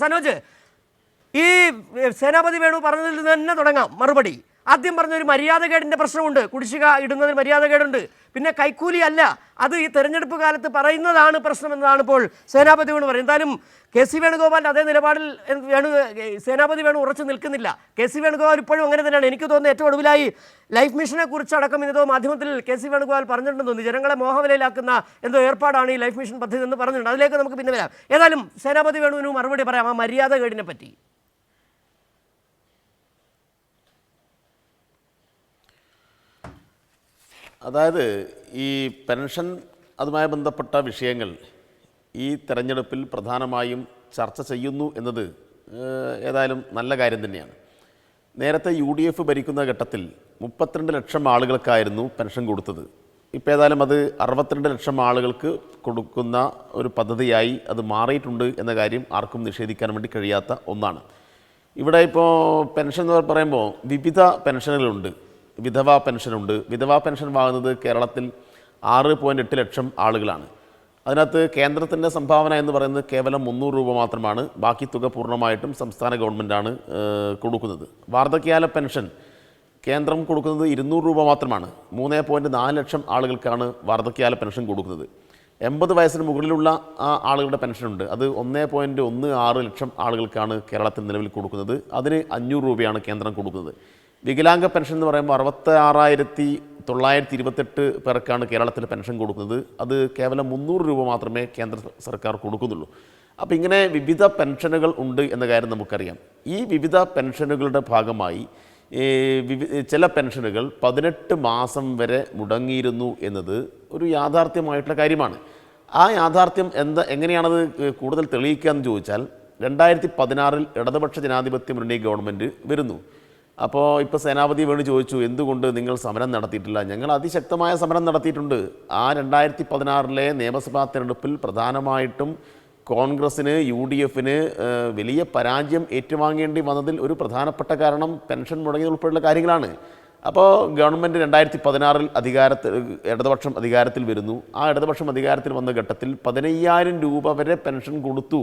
സനോജ്, ഈ സേനാപതി വേണു പറഞ്ഞതിൽ നിന്ന് തന്നെ തുടങ്ങാം മറുപടി. ആദ്യം പറഞ്ഞൊരു മര്യാദകേടിൻ്റെ പ്രശ്നമുണ്ട്, കുടിശ്ശിക ഇടുന്നതിൽ മര്യാദകേടുണ്ട്. പിന്നെ കൈക്കൂലി അല്ല, അത് ഈ തെരഞ്ഞെടുപ്പ് കാലത്ത് പറയുന്നതാണ് പ്രശ്നമെന്നതാണ് ഇപ്പോൾ സേനാപതി വേണു പറയുന്നത്. എന്തായാലും കെ സി വേണുഗോപാലിൻ്റെ അതേ നിലപാടിൽ സേനാപതി വേണു ഉറച്ചു നിൽക്കുന്നില്ല. കെ സി വേണുഗോപാൽ ഇപ്പോഴും അങ്ങനെ തന്നെയാണ്. എനിക്ക് തോന്നുന്നു ഏറ്റവും ഒടുവിലായി ലൈഫ് മിഷനെ കുറിച്ചടക്കം ഇന്നതോ മാധ്യമത്തിൽ കെ സി വേണുഗോപാൽ പറഞ്ഞിട്ടുണ്ടെന്ന് തോന്നുന്നു. ജനങ്ങളെ മോഹവിലയിലാക്കുന്ന എന്തോ ഏർപ്പാടാണ് ഈ ലൈഫ് മിഷൻ പദ്ധതി എന്ന് പറഞ്ഞിട്ടുണ്ട്. അതിലേക്ക് നമുക്ക് പിന്നെ വരാം. ഏതായാലും സേനാപതി വേണുവിന് മറുപടി പറയാം ആ മര്യാദകേടിനെ പറ്റി. അതായത് ഈ പെൻഷൻ അതുമായി ബന്ധപ്പെട്ട വിഷയങ്ങൾ ഈ തെരഞ്ഞെടുപ്പിൽ പ്രധാനമായും ചർച്ച ചെയ്യുന്നു എന്നത് ഏതായാലും നല്ല കാര്യം തന്നെയാണ്. നേരത്തെ UDF ഭരിക്കുന്ന ഘട്ടത്തിൽ 32 ലക്ഷം ആളുകൾക്കായിരുന്നു പെൻഷൻ കൊടുത്തത്. ഇപ്പോൾ ഏതായാലും അത് 62 ലക്ഷം ആളുകൾക്ക് കൊടുക്കുന്ന ഒരു പദ്ധതിയായി അത് മാറിയിട്ടുണ്ട് എന്ന കാര്യം ആർക്കും നിഷേധിക്കാൻ വേണ്ടി കഴിയാത്ത ഒന്നാണ്. ഇവിടെ ഇപ്പോൾ പെൻഷൻ എന്ന് പറയുമ്പോൾ വിവിധ പെൻഷനുകളുണ്ട്. വിധവാ പെൻഷനുണ്ട്. വിധവാ പെൻഷൻ വാങ്ങുന്നത് കേരളത്തിൽ 6.8 ലക്ഷം ആളുകളാണ്. അതിനകത്ത് കേന്ദ്രത്തിൻ്റെ സംഭാവന എന്ന് പറയുന്നത് കേവലം 300 രൂപ മാത്രമാണ്. ബാക്കി തുക പൂർണ്ണമായിട്ടും സംസ്ഥാന ഗവൺമെൻറ്റാണ് കൊടുക്കുന്നത്. വാർദ്ധക്യകാല പെൻഷൻ കേന്ദ്രം കൊടുക്കുന്നത് 200 രൂപ മാത്രമാണ്. 3.4 ലക്ഷം ആളുകൾക്കാണ് വാർദ്ധക്യകാല പെൻഷൻ കൊടുക്കുന്നത്. 80 വയസ്സിന് മുകളിലുള്ള ആളുകളുടെ പെൻഷനുണ്ട്. അത് 1.16 ലക്ഷം ആളുകൾക്കാണ് കേരളത്തിൽ നിലവിൽ കൊടുക്കുന്നത്. അതിന് 500 രൂപയാണ് കേന്ദ്രം കൊടുക്കുന്നത്. വികലാംഗ പെൻഷൻ എന്ന് പറയുമ്പോൾ 66,928 പേർക്കാണ് കേരളത്തിൽ പെൻഷൻ കൊടുക്കുന്നത്. അത് കേവലം 300 രൂപ മാത്രമേ കേന്ദ്ര സർക്കാർ കൊടുക്കുന്നുള്ളൂ. അപ്പോൾ ഇങ്ങനെ വിവിധ പെൻഷനുകൾ ഉണ്ട് എന്ന കാര്യം നമുക്കറിയാം. ഈ വിവിധ പെൻഷനുകളുടെ ഭാഗമായി ചില പെൻഷനുകൾ 18 മാസം വരെ മുടങ്ങിയിരുന്നു എന്നത് ഒരു യാഥാർത്ഥ്യമായിട്ടുള്ള കാര്യമാണ്. ആ യാഥാർത്ഥ്യം എങ്ങനെയാണത് കൂടുതൽ തെളിയിക്കുക എന്ന് ചോദിച്ചാൽ 2016 ഇടതുപക്ഷ ജനാധിപത്യ മുന്നണി ഗവൺമെൻറ് വരുന്നു. അപ്പോൾ ഇപ്പോൾ സേനാപതി വേണു ചോദിച്ചു, എന്തുകൊണ്ട് നിങ്ങൾ സമരം നടത്തിയിട്ടില്ല? ഞങ്ങൾ അതിശക്തമായ സമരം നടത്തിയിട്ടുണ്ട്. ആ 2016 നിയമസഭാ തെരഞ്ഞെടുപ്പിൽ പ്രധാനമായിട്ടും കോൺഗ്രസ്സിന് UDFന് വലിയ പരാജയം ഏറ്റുവാങ്ങേണ്ടി വന്നതിൽ ഒരു പ്രധാനപ്പെട്ട കാരണം പെൻഷൻ മുടങ്ങിയതുൾപ്പെടെയുള്ള കാര്യങ്ങളാണ്. അപ്പോൾ ഗവൺമെൻറ് 2016 ഇടതുപക്ഷം അധികാരത്തിൽ വരുന്നു. ആ ഇടതുപക്ഷം അധികാരത്തിൽ വന്ന ഘട്ടത്തിൽ 15,000 രൂപ വരെ പെൻഷൻ കൊടുത്തു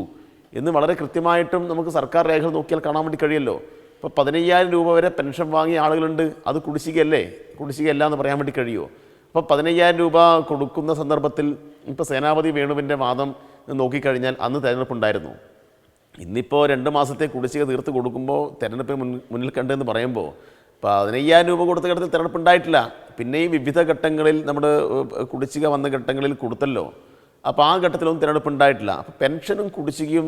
എന്ന് വളരെ കൃത്യമായിട്ടും നമുക്ക് സർക്കാർ രേഖകൾ നോക്കിയാൽ കാണാൻ വേണ്ടി കഴിയുമല്ലോ. ഇപ്പോൾ 15,000 രൂപ വരെ പെൻഷൻ വാങ്ങിയ ആളുകളുണ്ട്. അത് കുടിശ്ശികയല്ലേ? കുടിശ്ശികയല്ല എന്ന് പറയാൻ വേണ്ടി കഴിയുമോ? അപ്പോൾ 15,000 രൂപ കൊടുക്കുന്ന സന്ദർഭത്തിൽ ഇപ്പോൾ സേനാപതി വേണുവിൻ്റെ വാദം നോക്കിക്കഴിഞ്ഞാൽ അന്ന് തെരഞ്ഞെടുപ്പുണ്ടായിരുന്നു. ഇന്നിപ്പോൾ 2 മാസത്തെ കുടിശ്ശിക തീർത്ത് കൊടുക്കുമ്പോൾ തെരഞ്ഞെടുപ്പ് മുന്നിൽ കണ്ടെന്ന് പറയുമ്പോൾ 15,000 രൂപ കൊടുത്ത ഘട്ടത്തിൽ തെരഞ്ഞെടുപ്പ് ഉണ്ടായിട്ടില്ല. പിന്നെയും വിവിധ ഘട്ടങ്ങളിൽ നമ്മുടെ കുടിശ്ശിക വന്ന ഘട്ടങ്ങളിൽ കൊടുത്തല്ലോ. അപ്പോൾ ആ ഘട്ടത്തിലൊന്നും തിരഞ്ഞെടുപ്പ് ഉണ്ടായിട്ടില്ല. അപ്പോൾ പെൻഷനും കുടിശ്ശികയും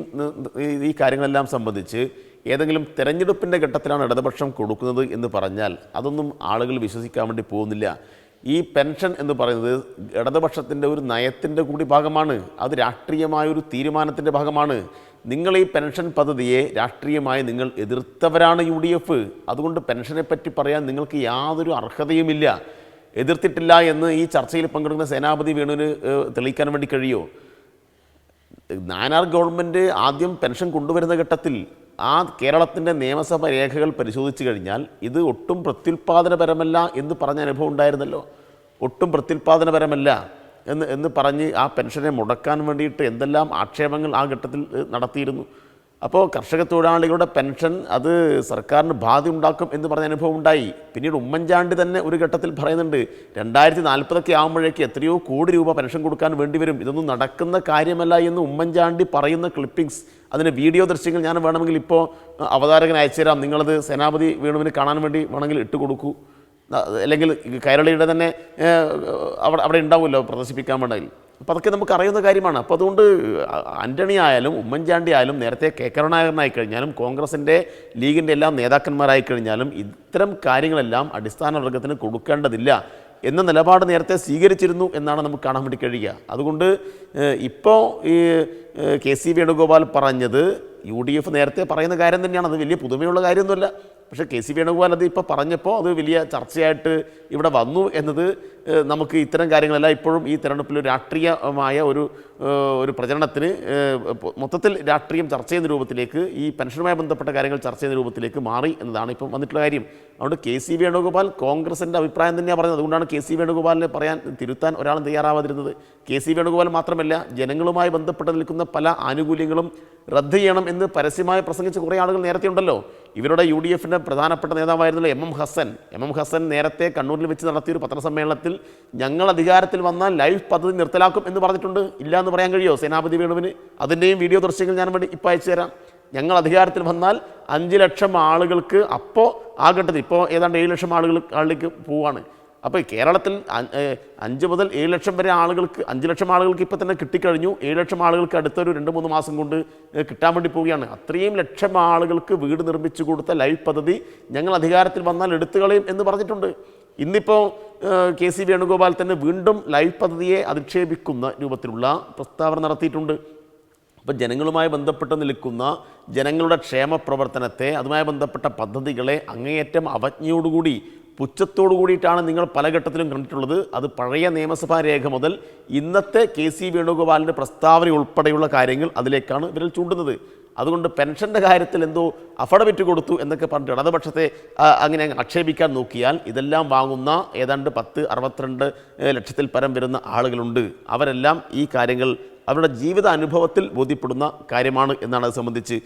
ഈ കാര്യങ്ങളെല്ലാം സംബന്ധിച്ച് ഏതെങ്കിലും തെരഞ്ഞെടുപ്പിൻ്റെ ഘട്ടത്തിലാണ് ഇടതുപക്ഷം കൊടുക്കുന്നത് എന്ന് പറഞ്ഞാൽ അതൊന്നും ആളുകൾ വിശ്വസിക്കാൻ വേണ്ടി പോകുന്നില്ല. ഈ പെൻഷൻ എന്ന് പറയുന്നത് ഇടതുപക്ഷത്തിൻ്റെ ഒരു നയത്തിൻ്റെ കൂടി ഭാഗമാണ്. അത് രാഷ്ട്രീയമായൊരു തീരുമാനത്തിൻ്റെ ഭാഗമാണ്. നിങ്ങൾ ഈ പെൻഷൻ പദ്ധതിയെ രാഷ്ട്രീയമായി നിങ്ങൾ എതിർത്തവരാണ് UDF. അതുകൊണ്ട് പെൻഷനെ പറ്റി പറയാൻ നിങ്ങൾക്ക് യാതൊരു അർഹതയുമില്ല. എതിർത്തിട്ടില്ല എന്ന് ഈ ചർച്ചയിൽ പങ്കെടുക്കുന്ന സേനാപതി വേണുവിന് തെളിയിക്കാൻ വേണ്ടി കഴിയുമോ? നാനാർ ഗവൺമെൻറ് ആദ്യം പെൻഷൻ കൊണ്ടുവരുന്ന ഘട്ടത്തിൽ ആ കേരളത്തിൻ്റെ നിയമസഭ രേഖകൾ പരിശോധിച്ച് കഴിഞ്ഞാൽ ഇത് ഒട്ടും പ്രത്യുൽപാദനപരമല്ല എന്ന് പറഞ്ഞ അനുഭവം ഉണ്ടായിരുന്നല്ലോ. ഒട്ടും പ്രത്യുൽപാദനപരമല്ല എന്ന് പറഞ്ഞ് ആ പെൻഷനെ മുടക്കാൻ വേണ്ടിയിട്ട് എന്തെല്ലാം ആക്ഷേപങ്ങൾ ആ ഘട്ടത്തിൽ നടത്തിയിരുന്നു. അപ്പോൾ കർഷക തൊഴിലാളികളുടെ പെൻഷൻ അത് സർക്കാരിന് ബാധ ഉണ്ടാക്കും എന്ന് പറഞ്ഞ അനുഭവം ഉണ്ടായി. പിന്നീട് ഉമ്മൻചാണ്ടി തന്നെ ഒരു ഘട്ടത്തിൽ പറയുന്നുണ്ട് 2040 ആകുമ്പോഴേക്ക് എത്രയോ കോടി രൂപ പെൻഷൻ കൊടുക്കാൻ വേണ്ടി വരും, ഇതൊന്നും നടക്കുന്ന കാര്യമല്ല എന്ന് ഉമ്മൻചാണ്ടി പറയുന്ന ക്ലിപ്പിങ്സ്, അതിന് വീഡിയോ ദൃശ്യങ്ങൾ ഞാൻ വേണമെങ്കിൽ ഇപ്പോൾ അവതാരകൻ അയച്ചു തരാം. നിങ്ങളത് സേനാപതി വേണുവിന് കാണാൻ വേണ്ടി വേണമെങ്കിൽ ഇട്ട് കൊടുക്കൂ. അല്ലെങ്കിൽ കൈരളിയുടെ തന്നെ അവിടെ ഉണ്ടാവുമല്ലോ പ്രദർശിപ്പിക്കാൻ വേണമെങ്കിൽ. അപ്പോൾ അതൊക്കെ നമുക്ക് അറിയുന്ന കാര്യമാണ്. അപ്പോൾ അതുകൊണ്ട് ആൻ്റണി ആയാലും ഉമ്മൻചാണ്ടി ആയാലും നേരത്തെ കെ കരുണാകരനായി കഴിഞ്ഞാലും കോൺഗ്രസിൻ്റെ ലീഗിൻ്റെ എല്ലാം നേതാക്കന്മാരായി കഴിഞ്ഞാലും ഇത്തരം കാര്യങ്ങളെല്ലാം അടിസ്ഥാന വർഗത്തിന് കൊടുക്കേണ്ടതില്ല എന്ന നിലപാട് നേരത്തെ സ്വീകരിച്ചിരുന്നു എന്നാണ് നമുക്ക് കാണാൻ വേണ്ടി കഴിയുക. അതുകൊണ്ട് ഇപ്പോൾ ഈ കെ സി വേണുഗോപാൽ പറഞ്ഞത് UDF നേരത്തെ പറയുന്ന കാര്യം തന്നെയാണ്. അത് വലിയ പുതുമയുള്ള കാര്യമൊന്നുമല്ല. പക്ഷേ കെ സി വേണുഗോപാൽ അത് ഇപ്പോൾ പറഞ്ഞപ്പോൾ അത് വലിയ ചർച്ചയായിട്ട് ഇവിടെ വന്നു എന്നത് നമുക്ക് ഇത്തരം കാര്യങ്ങളെല്ലാം ഇപ്പോഴും ഈ തെരഞ്ഞെടുപ്പിൽ രാഷ്ട്രീയമായ ഒരു പ്രചരണത്തിന് മൊത്തത്തിൽ രാഷ്ട്രീയം ചർച്ച ചെയ്യുന്ന രൂപത്തിലേക്ക്, ഈ പെൻഷനുമായി ബന്ധപ്പെട്ട കാര്യങ്ങൾ ചർച്ച ചെയ്യുന്ന രൂപത്തിലേക്ക് മാറി എന്നതാണ് ഇപ്പം വന്നിട്ടുള്ള കാര്യം. അതുകൊണ്ട് കെ.സി. വേണുഗോപാൽ കോൺഗ്രസിൻ്റെ അഭിപ്രായം തന്നെയാണ് പറയുന്നത്. അതുകൊണ്ടാണ് കെ.സി. വേണുഗോപാലിനെ തിരുത്താൻ ഒരാളും തയ്യാറാവാതിരുന്നത്. കെ.സി. വേണുഗോപാൽ മാത്രമല്ല, ജനങ്ങളുമായി ബന്ധപ്പെട്ട് നിൽക്കുന്ന പല ആനുകൂല്യങ്ങളും റദ്ദ് ചെയ്യണം എന്ന് പരസ്യമായി പ്രസംഗിച്ച കുറേ ആളുകൾ നേരത്തെ ഉണ്ടല്ലോ. ഇവരുടെ UDFിൻ്റെ പ്രധാനപ്പെട്ട നേതാവായിരുന്നല്ലോ എം എം ഹസൻ നേരത്തെ കണ്ണൂരിൽ വെച്ച് നടത്തിയൊരു പത്രസമ്മേളനത്തിൽ ഞങ്ങൾ അധികാരത്തിൽ വന്നാൽ ലൈഫ് പദ്ധതി നിർത്തലാക്കും എന്ന് പറഞ്ഞിട്ടുണ്ട്. ഇല്ല എന്ന് പറയാൻ കഴിയുമോ സേനാപതി വേണുവിന്? അതിൻ്റെയും വീഡിയോ ദൃശ്യങ്ങൾ ഞാൻ വേണ്ടി ഇപ്പോൾ അയച്ചു തരാം. ഞങ്ങൾ അധികാരത്തിൽ വന്നാൽ 5 ലക്ഷം ആളുകൾക്ക്, അപ്പോൾ ആ ഘട്ടത്തിൽ ഇപ്പോൾ ഏതാണ്ട് 7 ലക്ഷം ആളുകളിലേക്ക് പോവുകയാണ്. അപ്പോൾ കേരളത്തിൽ 5 മുതൽ 7 ലക്ഷം വരെ ആളുകൾക്ക്, 5 ലക്ഷം ആളുകൾക്ക് ഇപ്പോൾ തന്നെ കിട്ടിക്കഴിഞ്ഞു. 7 ലക്ഷം ആളുകൾക്ക് അടുത്തൊരു 2-3 മാസം കൊണ്ട് കിട്ടാൻ വേണ്ടി പോവുകയാണ്. അത്രയും ലക്ഷം ആളുകൾക്ക് വീട് നിർമ്മിച്ചു കൊടുത്ത ലൈഫ് പദ്ധതി ഞങ്ങൾ അധികാരത്തിൽ വന്നാൽ എടുത്തുകളയും എന്ന് പറഞ്ഞിട്ടുണ്ട്. ഇന്നിപ്പോൾ കെ.സി. വേണുഗോപാൽ തന്നെ വീണ്ടും ലൈഫ് പദ്ധതിയെ അധിക്ഷേപിക്കുന്ന രൂപത്തിലുള്ള പ്രസ്താവന നടത്തിയിട്ടുണ്ട്. അപ്പോൾ ജനങ്ങളുമായി ബന്ധപ്പെട്ട് നിൽക്കുന്ന ജനങ്ങളുടെ ക്ഷേമ പ്രവർത്തനത്തെ, അതുമായി ബന്ധപ്പെട്ട പദ്ധതികളെ അങ്ങേയറ്റം അവജ്ഞയോടുകൂടി, പുച്ഛത്തോടു കൂടിയിട്ടാണ് നിങ്ങൾ പല ഘട്ടത്തിലും കണ്ടിട്ടുള്ളത്. അത് പഴയ നിയമസഭാ രേഖ മുതൽ ഇന്നത്തെ കെ.സി. വേണുഗോപാലിൻ്റെ പ്രസ്താവന ഉൾപ്പെടെയുള്ള കാര്യങ്ങൾ അതിലേക്കാണ് വിരൽ ചൂണ്ടുന്നത്. അതുകൊണ്ട് പെൻഷൻ്റെ കാര്യത്തിൽ എന്തോ അഫിഡവിറ്റ് കൊടുത്തു എന്നൊക്കെ പറഞ്ഞിട്ട് ഇടതുപക്ഷത്തെ അങ്ങനെ ആക്ഷേപിക്കാൻ നോക്കിയാൽ ഇതെല്ലാം വാങ്ങുന്ന ഏതാണ്ട് 62 ലക്ഷത്തിൽ പരം വരുന്ന ആളുകളുണ്ട്. അവരെല്ലാം ഈ കാര്യങ്ങൾ അവരുടെ ജീവിത അനുഭവത്തിൽ ബോധ്യപ്പെടുന്ന കാര്യമാണ് എന്നാണ് അത് സംബന്ധിച്ച്